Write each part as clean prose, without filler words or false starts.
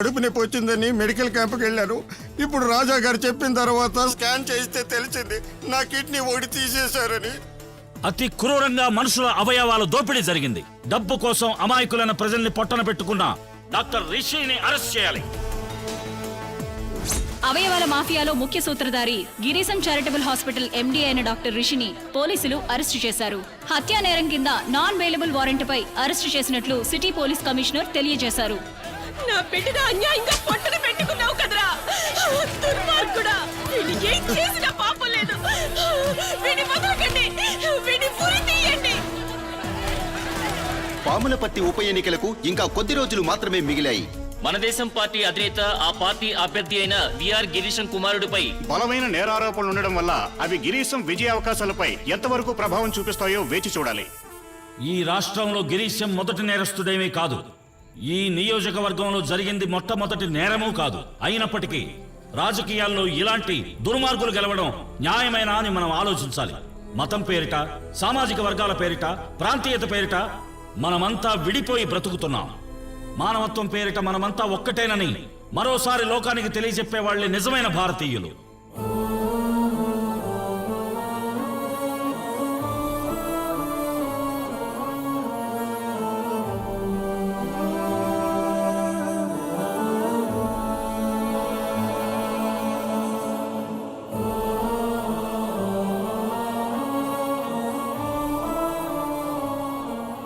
కడుపు నొప్పి వచ్చిందని మెడికల్ క్యాంప్కి వెళ్ళాను. ఇప్పుడు రాజా గారు చెప్పిన తర్వాత స్కాన్ చేస్తే తెలిసింది నా కిడ్నీ ఒకటి తీసేశారని. అతి క్రూరంగా మనుషుల అవయవాల దోపిడీ జరిగింది. డబ్బు కోసం అమాయకులైన ప్రజల్ని పొట్టన పెట్టుకున్న డాక్టర్ రిషిని అరెస్ట్ చేయాలి. అవయవాల మాఫియాలో ముఖ్య సూత్రధారి గిరీశం చారిటబుల్ హాస్పిటల్ ఎండీ అయిన డాక్టర్ రిషిని పోలీసులు అరెస్టు చేశారు. హత్యా నేరం కింద నాన్ బెయిలబుల్ వారెంట్పై అరెస్టు చేసినట్లు సిటీ పోలీస్ కమిషనర్ తెలియజేశారు. నా బిడ్డను అన్యాయంగా పొట్టన పెట్టుకున్నావు కదరా దుర్మార్గుడా! వీడు ఏం చేసినా పాపం లేదు. వీడి వదలకండి, వీడి పురి తీయండి. పాములపర్తి ఉప ఎన్నికలకు ఇంకా కొద్ది రోజులు మాత్రమే మిగిలాయి. మన దేశం పార్టీ అధినేత ఆ పార్టీ అభ్యర్థి అయిన విఆర్ గిరీశం కుమారుడిపై బలమైన నేరారోపణలు ఉండడం వల్ల అవి గిరీశం విజయ అవకాశాలపై ఎంతవరకు ప్రభావం చూపిస్తాయో వేచి చూడాలి. ఈ రాష్ట్రంలో గిరీశం మొదటి నేరస్తుడేమీ కాదు. ఈ నియోజకవర్గంలో జరిగింది మొట్టమొదటి నేరమూ కాదు. అయినప్పటికీ రాజకీయాల్లో ఇలాంటి దుర్మార్గులు గెలవడం న్యాయమేనా అని మనం ఆలోచించాలి. మతం పేరిట, సామాజిక వర్గాల పేరిట, ప్రాంతీయత పేరిట మనమంతా విడిపోయి బ్రతుకుతున్నాం. మానవత్వం పేరిట మనమంతా ఒక్కటేనని మరోసారి లోకానికి తెలియజెప్పే వాళ్లే నిజమైన భారతీయులు.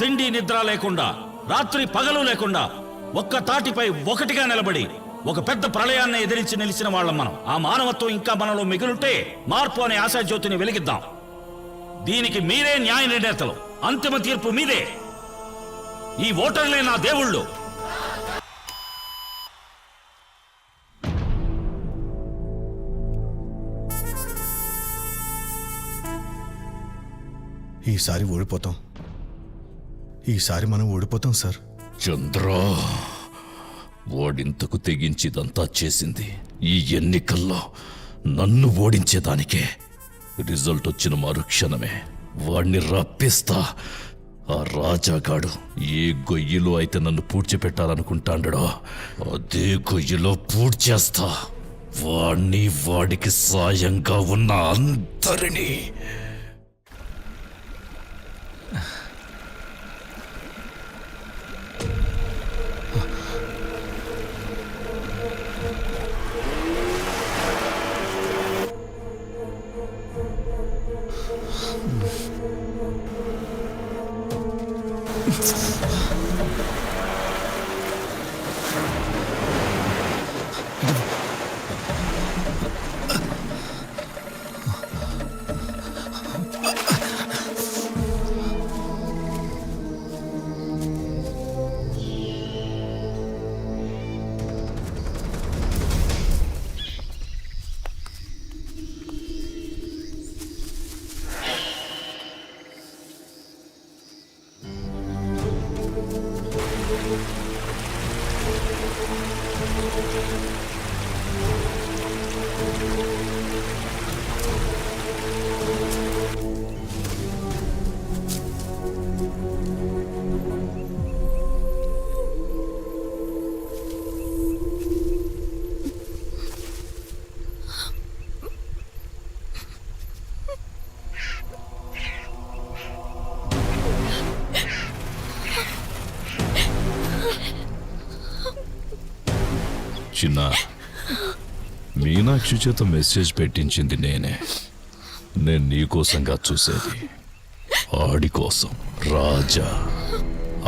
తిండి నిద్ర లేకుండా, రాత్రి పగలు లేకుండా ఒక్క తాటిపై ఒకటిగా నిలబడి ఒక పెద్ద ప్రళయాన్ని ఎదిరించి నిలిచిన వాళ్ళం మనం. ఆ మానవత్వం ఇంకా మనలో మిగులుంటే మార్పు అనే ఆశాజ్యోతిని వెలిగిద్దాం. దీనికి మీరే న్యాయ నిర్ణేతలు. అంతిమ తీర్పు మీదే. ఈ ఓటర్లే నా దేవుళ్ళు. ఈసారి ఓడిపోతాం. ఈసారి మనం ఓడిపోతాం సార్. చంద్ర, ఓడింతకు తెగించిదంతా చేసింది ఈ ఎన్నికల్లో నన్ను ఓడించేదానికే. రిజల్ట్ వచ్చిన మరుక్షణమే వాణ్ణి రప్పిస్తా. ఆ రాజాగాడు ఏ గొయ్యిలో అయితే నన్ను పూడ్చిపెట్టాలనుకుంటాడో అదే గొయ్యిలో పూడ్చేస్తా. వాణ్ణి, వాడికి సాయంగా ఉన్న అందరినీ. చిన్న, మీనాక్షి చేత మెసేజ్ పెట్టించింది నేనే. నేను నీకోసంగా చూసేది. ఆడి కోసం. రాజా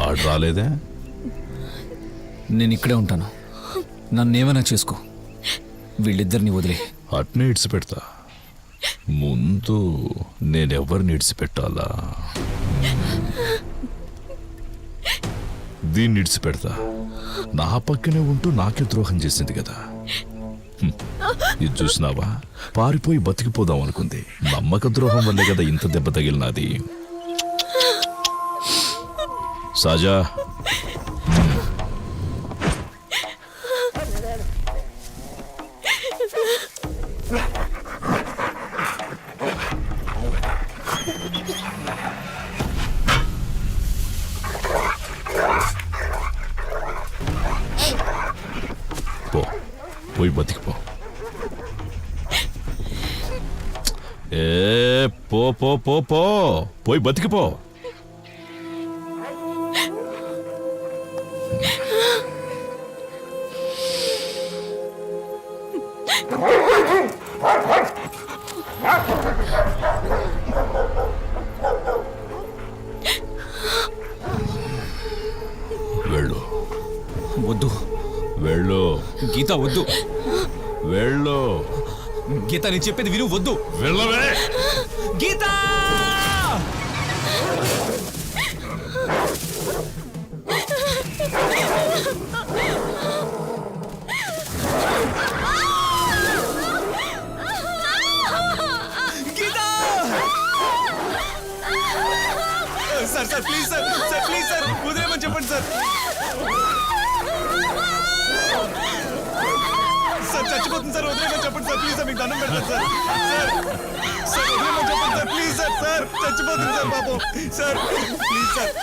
ఆడు రాలేదే? నేను ఇక్కడే ఉంటాను. నన్నేమైనా చేసుకో. వీళ్ళిద్దరిని వదిలే. అట్నే ఇడిచిపెడతా. ముందు నేనెవరిని ఇడిచిపెట్టాలా? దీన్ని ఇడిచిపెడతా. నా పక్కనే ఉంటూ నాకే ద్రోహం చేసింది కదా. ఇది చూసినావా? పారిపోయి బతికిపోదాం అనుకుంది. నమ్మక ద్రోహం వల్లే కదా ఇంత దెబ్బ తగిలినది. సాజా, పోయి బతికిపో. ఏ పో పో పో పో పోయి బతికిపో. వెళ్ళు. వద్దు వెళ్ళు. గీత, వద్దు. వెళ్ళు. గీత, నేను చెప్పేది విను. వద్దు. వెళ్ళవే. Geetha! Sir sir please sir, sir please sir, వదిలేమని చెప్పండి సార్. సార్ చచ్చిపోతుంది సార్, వదిలేమని చెప్పండి సార్, ప్లీజ్ సార్, మీకు దండం పెడతాను సార్. సార్ సార్ వదిలేమని చెప్పండి సార్, ప్లీజ్ సార్. సార్ చచ్చిపోతుంది సార్ పాపం. Sir please sir.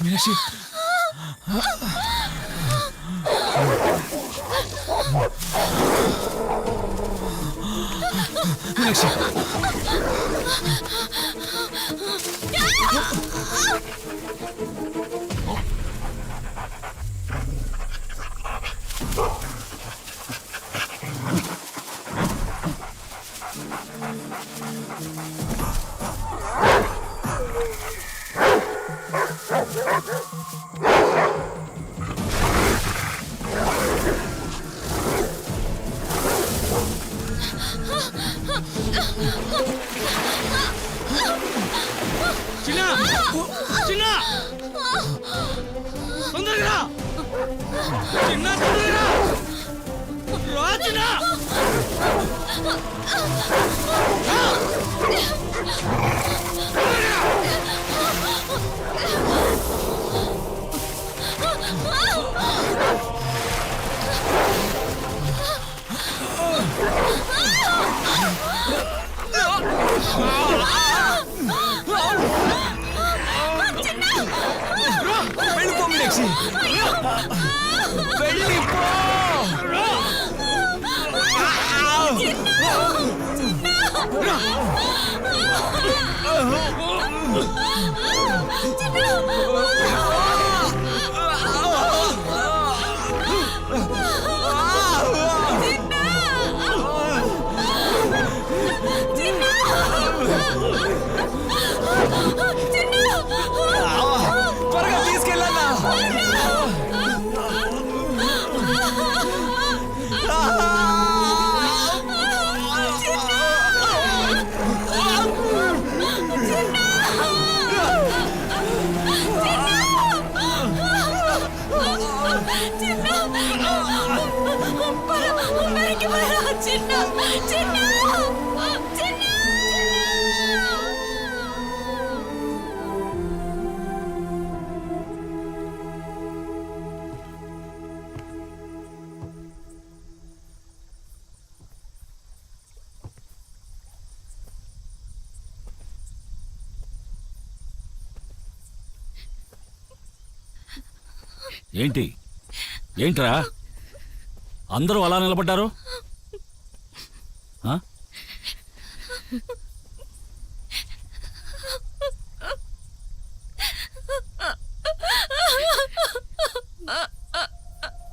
Meenakshi, Meenakshi, వెళ్ళిపో మీనాక్షి, వెళ్ళిపో. త్వరగా తీసుకెళ్ళన్నా. ఏంటి ఏంట్రా అందరూ అలా నిలబడ్డారు ఆ?